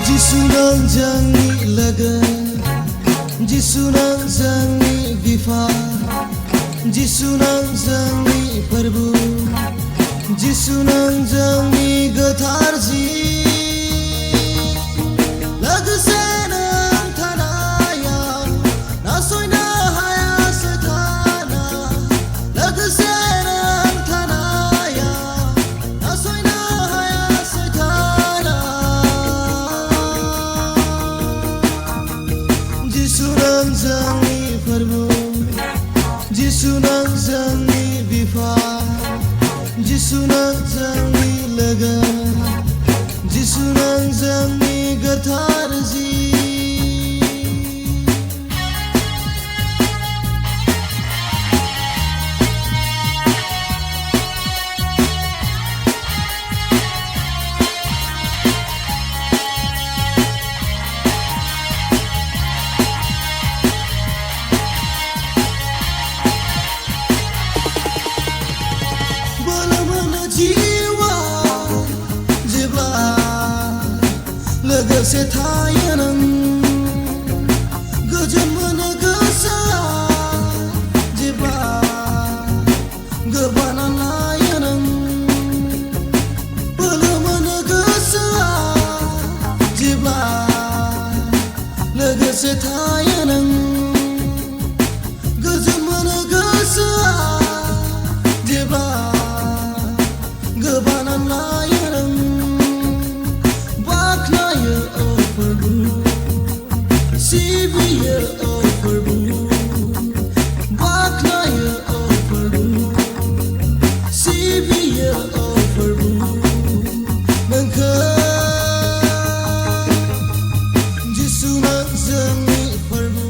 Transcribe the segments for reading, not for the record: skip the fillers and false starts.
Jisunang jangi laga, Jisunang jangi bifa, Jisunang jangi perbu, Jisunang jangi getarji. Lagsenang tanaya, nasoina haya setana. Lagsenang tanaya, nasoina haya setana. Jisunang jangi perbu, Jisunang jangi bifa, Jisunang jangi laga, Jisunang jangi getarji. Jiwa jebla लोगोसे थायो नों गोजोन मोनो गोसोआ जेब्ला गोबाना लायो नों बोलो मोनो गोसोआ जेब्ला लोगोसे थायो नों गोजोन मोनो गोसोआ जेब्ला गोबाना लायो नों बाख्नायो फोरबो सिबियो फोरबो बाख्नायो फोरबो सिबियो फोरबो नोंखौ जिसुनां जोंनि फोरबो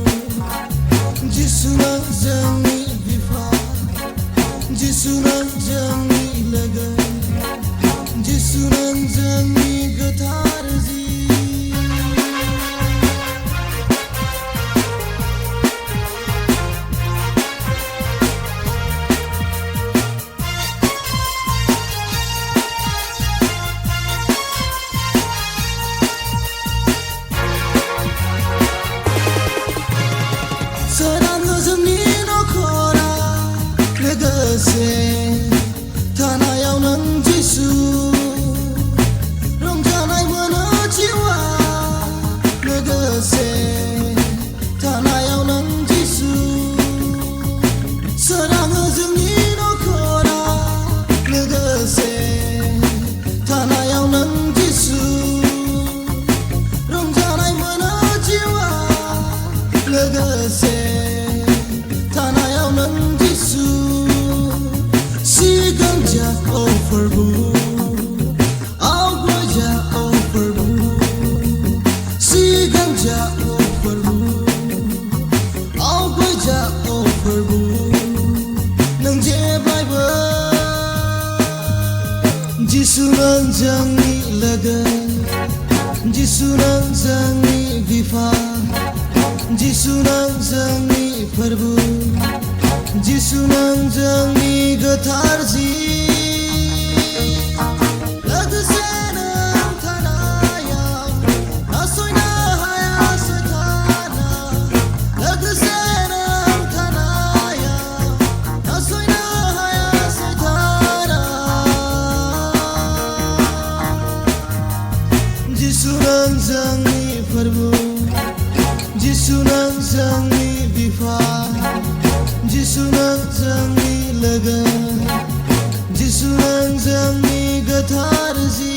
जिसुनां जोंनि बिफा जिसुनां जोंनि लोगो जिसुनां जोंनि गोथार जि सोराङो जोंनि नखरा लोगोसे थानायाव नों जिसु रंजानाय मोनो जिउआ लोगोसे थानायाव नों जिसु सोराङो जोंनि नखरा लोगोसे थानायाव नों जिसु रंजानाय मोनो जिउआ लोगोसे थानायाव नों जिसु सिगांजा फोरबो आवगायजा फोरबो सिगांजा फोरबो आवगायजा फोरबो नों जेब्लायबो जिसुनां जोंनि लोगो जिसुनां जोंनि बिफा जिसुनां जोंनि फोरबो जिसुनां जोंनि गोथार जि लोगोसे नों थानायाव नासयनो हाया सेताना लोगोसे नों थानायाव नासयनो हाया सेताना जिसुनां जोंनि फोरबो जिसुनां जोंनि बिफा जिसुनां जोंनि लोगो जिसुनां जोंनि गोथार जि